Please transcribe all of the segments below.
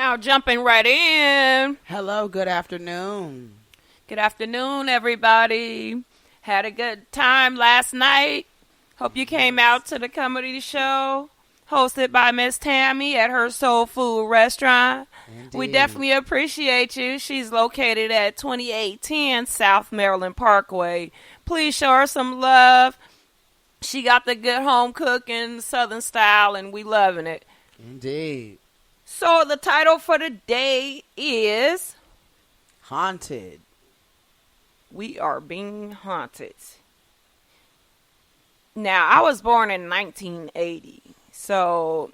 now jumping right in. Hello, good afternoon. Good afternoon, everybody. Had a good time last night. Hope you came out to the comedy show hosted by Miss Tammy at her soul food restaurant. Indeed. We definitely appreciate you. She's located at 2810 South Maryland Parkway. Please show her some love. She got the good home cooking, Southern style, and we loving it. Indeed. So the title for the day is Haunted. We Are Being Haunted. Now, I was born in 1980. So,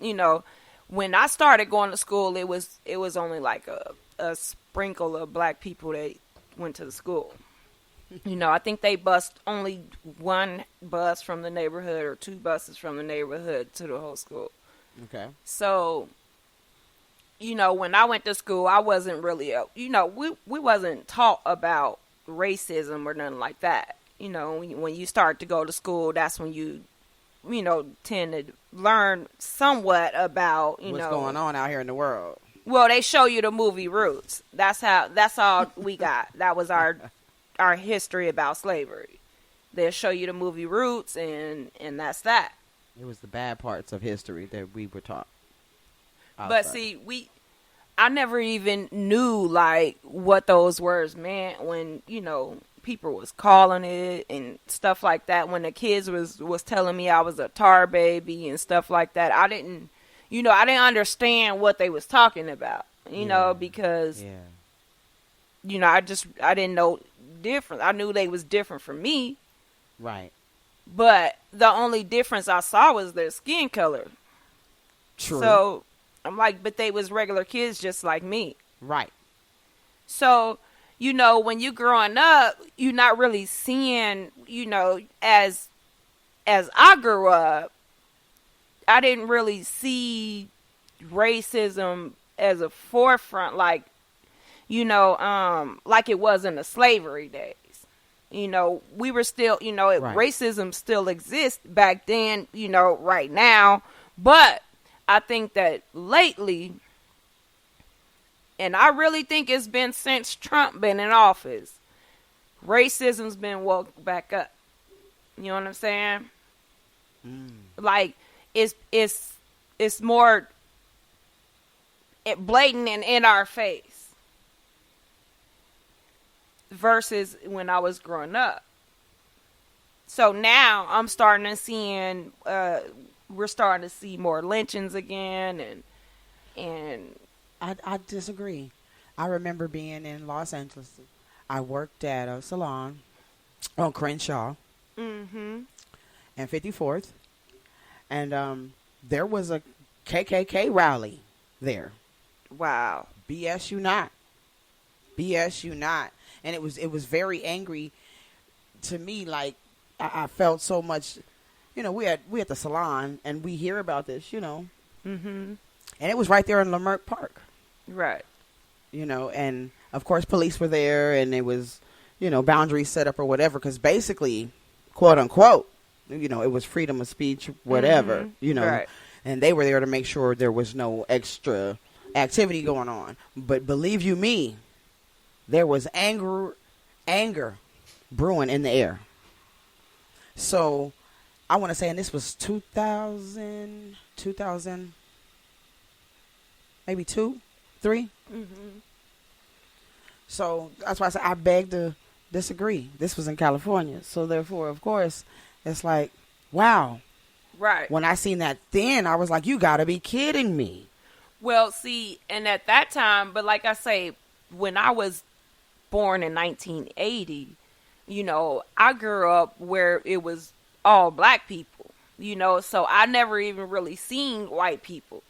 when I started going to school, it was only like a sprinkle of black people that went to the school. I think they bused only one bus from the neighborhood or two buses from the neighborhood to the whole school. Okay. So, when I went to school, I wasn't really, we wasn't taught about racism or nothing like that. When you start to go to school, that's when you tend to learn somewhat about, what's going on out here in the world. Well, they show you the movie Roots. That's all we got. That was our history about slavery. They'll show you the movie Roots, and that's that. It was the bad parts of history that we were taught. But see, I never even knew like what those words meant when, people was calling it and stuff like that. When the kids was telling me I was a tar baby and stuff like that, I didn't understand what they was talking about, because, I didn't know different. I knew they was different from me. Right. But the only difference I saw was their skin color. True. So I'm like, but they was regular kids just like me. Right. So, when you growing up, you're not really seeing, as I grew up, I didn't really see racism as a forefront like it was in the slavery days. We were still, Right. Racism still exists back then, right now. But I think that lately, and I really think it's been since Trump been in office, racism's been woke back up. You know what I'm saying? Like, it's more blatant and in our face versus when I was growing up. So now I'm starting to seeing, we're starting to see more lynchings again, and I disagree. I remember being in Los Angeles. I worked at a salon on Crenshaw and 54th. And there was a KKK rally there. wow. BS you not. BS you not. And it was very angry to me. Like, I felt so much, we at the salon and we hear about this, and it was right there in Leimert Park. Right. And of course police were there, and it was, boundaries set up or whatever, because basically, quote unquote, it was freedom of speech, whatever, Right. and they were there to make sure there was no extra activity going on. But believe you me, there was anger brewing in the air. So I want to say, and this was 2000, maybe 2, 3. So that's why I said I beg to disagree. This was in California. So therefore, of course, it's like, wow. Right. When I seen that then, I was like, you got to be kidding me. Well, see, and at that time, but like I say, when I was born in 1980, I grew up where it was all black people, so I never even really seen white people,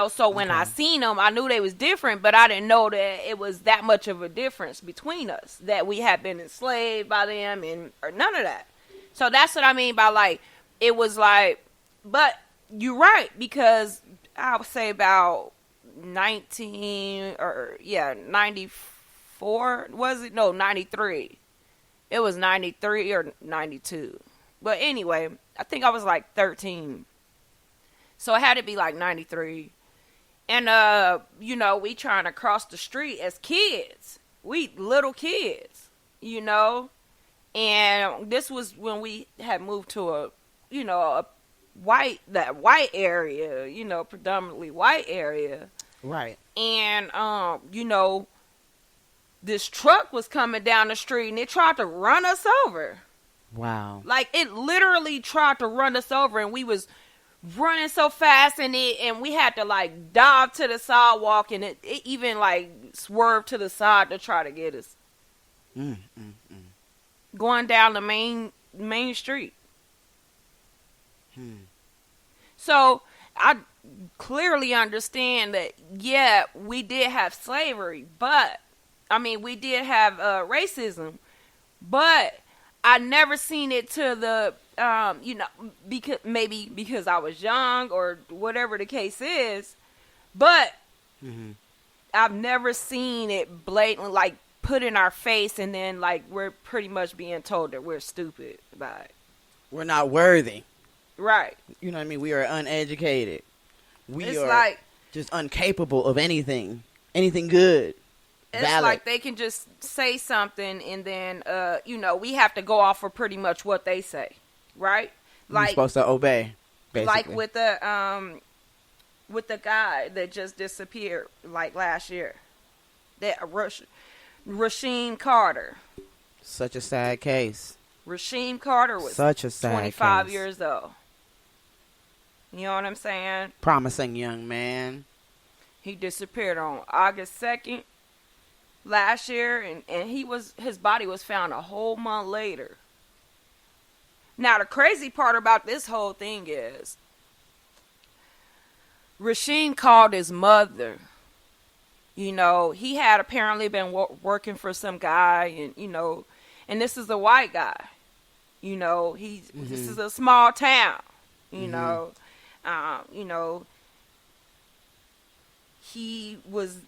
so when I seen them, I knew they was different, but I didn't know that it was that much of a difference between us, that we had been enslaved by them or none of that. So that's what I mean by, like, it was like, but you're right, because I would say about 94, was it? No, 93. It was 93 or 92. But anyway, I think I was like 13. So it had to be like 93. And we trying to cross the street as kids. We little kids, And this was when we had moved to a white area, predominantly white area. Right. And this truck was coming down the street and it tried to run us over. Wow. Like, it literally tried to run us over, and we was running so fast, and we had to, like, dive to the sidewalk, and it even, like, swerved to the side to try to get us. Going down the main street. So, I clearly understand that, yeah, we did have slavery, but, we did have racism, but I never seen it to the, because I was young or whatever the case is, but I've never seen it blatantly, like, put in our face, and then, like, we're pretty much being told that we're stupid by it. We're not worthy. Right. You know what I mean? We are uneducated. We are like, just incapable of anything good. It's valid. Like they can just say something, and then, we have to go off for pretty much what they say, right? Like, you're supposed to obey, basically. Like with the guy that just disappeared, like, last year. That Rasheem Carter. Such a sad case. Rasheem Carter was such a sad 25 case. years old. You know what I'm saying? Promising young man. He disappeared on August 2nd. Last year, and his body was found a whole month later. Now, the crazy part about this whole thing is Rasheem called his mother. He had apparently been working for some guy, and this is a white guy. This is a small town. He was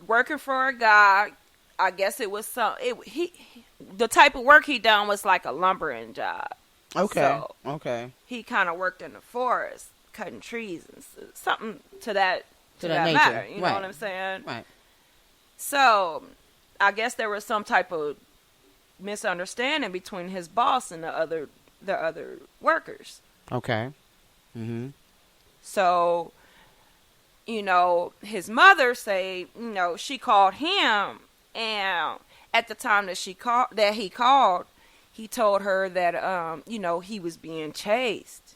working for a guy. I guess it was the type of work he done was like a lumbering job. Okay. So okay. He kind of worked in the forest, cutting trees and something to that nature. matter. You know Right. what I'm saying? Right. So I guess there was some type of misunderstanding between his boss and the other workers. Okay. So, his mother say, she called him, and at the time that he called, he told her that, he was being chased.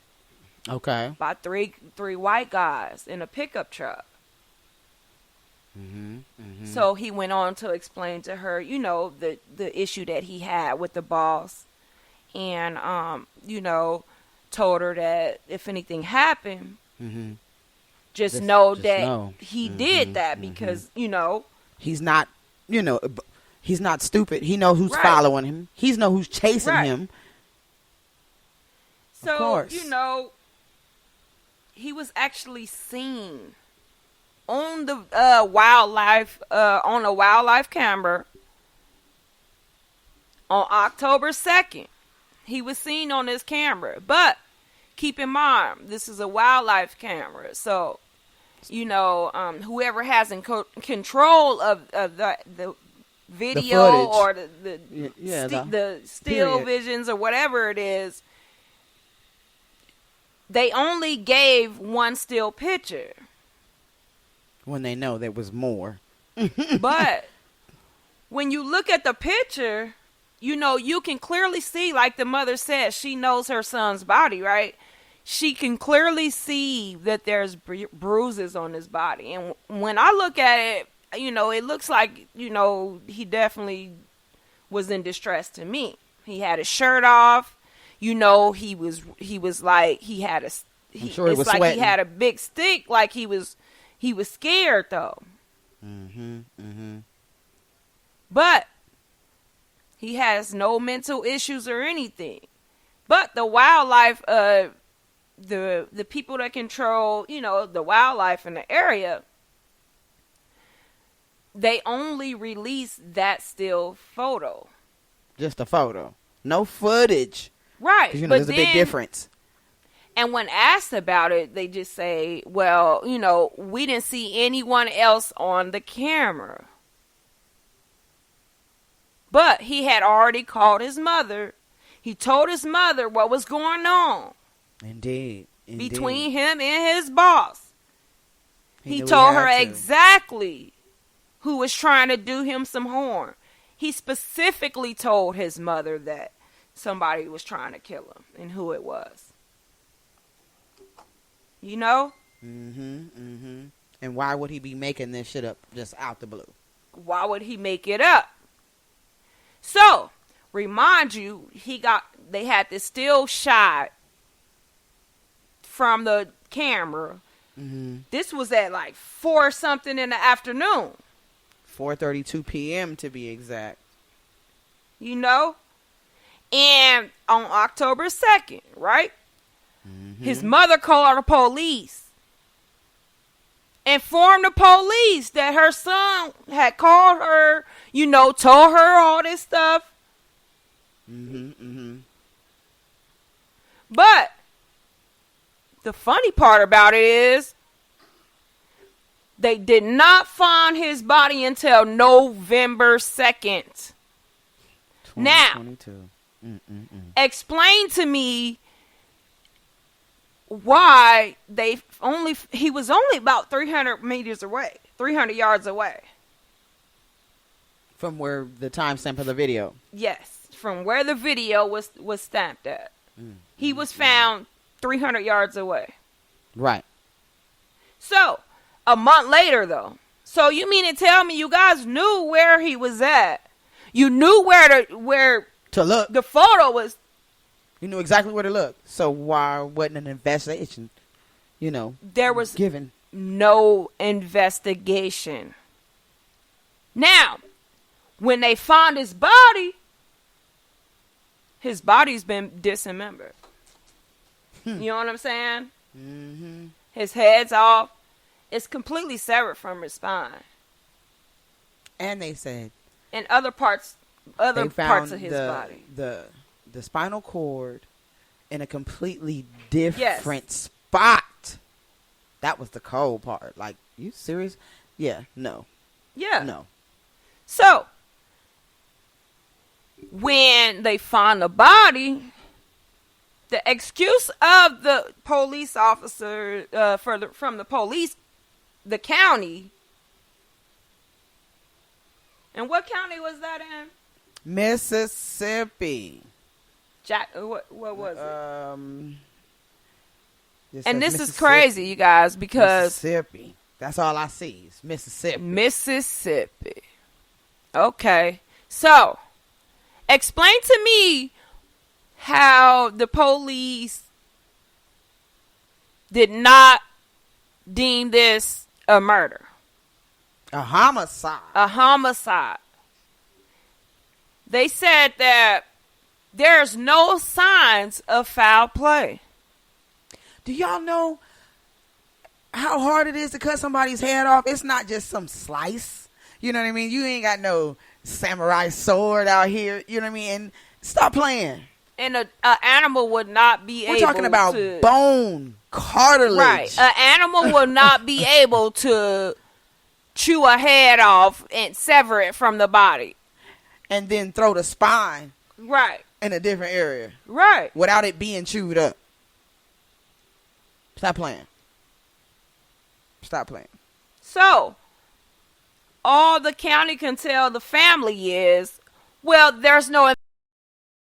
Okay. By three white guys in a pickup truck. So he went on to explain to her, the issue that he had with the boss, and, told her that if anything happened, just know that he did that because, he's not, he's not stupid. He knows who's Right. following him. He knows who's chasing Right. him. So, Of course. he was actually seen on the wildlife camera on October 2nd. He was seen on this camera, but keep in mind, this is a wildlife camera, so whoever has control of the video or the still period. visions or whatever it is, they only gave one still picture. When they know there was more. But when you look at the picture, you can clearly see, like the mother said, she knows her son's body, right? She can clearly see that there's bruises on his body. And when I look at it, it looks like, he definitely was in distress to me. He had his shirt off. He was like, he had a, he was like sweating. he had a big stick, like he was scared though. But he has no mental issues or anything. But the wildlife, the people that control, the wildlife in the area, they only release that still photo. Just a photo. No footage. Right. Because, but there's a big difference. And when asked about it, they just say, well, we didn't see anyone else on the camera. But he had already called his mother. He told his mother what was going on. Indeed. Between him and his boss. He knew told he her had to. exactly who was trying to do him some harm. He specifically told his mother that somebody was trying to kill him and who it was. You know? And why would he be making this shit up just out the blue? Why would he make it up? So, remind you, they had this still shot from the camera. This was at like 4 something in the afternoon. 4:32 p.m. to be exact. You know? And on October 2nd, right? His mother called the police. Informed the police that her son had called her, told her all this stuff. But the funny part about it is they did not find his body until November 2nd. Now, explain to me why he was only about 300 yards away. From where the timestamp of the video. Yes, from where the video was stamped at. He was found 300 yards away. Right. So, a month later, though. So, you mean to tell me you guys knew where he was at? You knew where to look. The photo was. You knew exactly where to look. So, why wasn't an investigation, there was given? No investigation. Now, when they found his body's been dismembered. You know what I'm saying? His head's off. It's completely severed from his spine. And they said. And other parts of his body. The spinal cord in a completely different spot. That was the cold part. Like, you serious? Yeah, no. Yeah. No. So, when they found the body, the excuse of the police officer from the police, the county, and what county was that in? Mississippi. What was it? This and this is crazy, you guys, because Mississippi. That's all I see is Mississippi. Mississippi. Okay. So, explain to me how the police did not deem this a murder. A homicide. A homicide. They said that there's no signs of foul play. Do y'all know how hard it is to cut somebody's head off? It's not just some slice. You know what I mean? You ain't got no samurai sword out here. You know what I mean? And stop playing. And an animal would not be able to... We're talking about bone, cartilage. Right. An animal will not be able to chew a head off and sever it from the body. And then throw the spine. Right. In a different area. Right. Without it being chewed up. Stop playing. Stop playing. So, all the county can tell the family is, well, there's no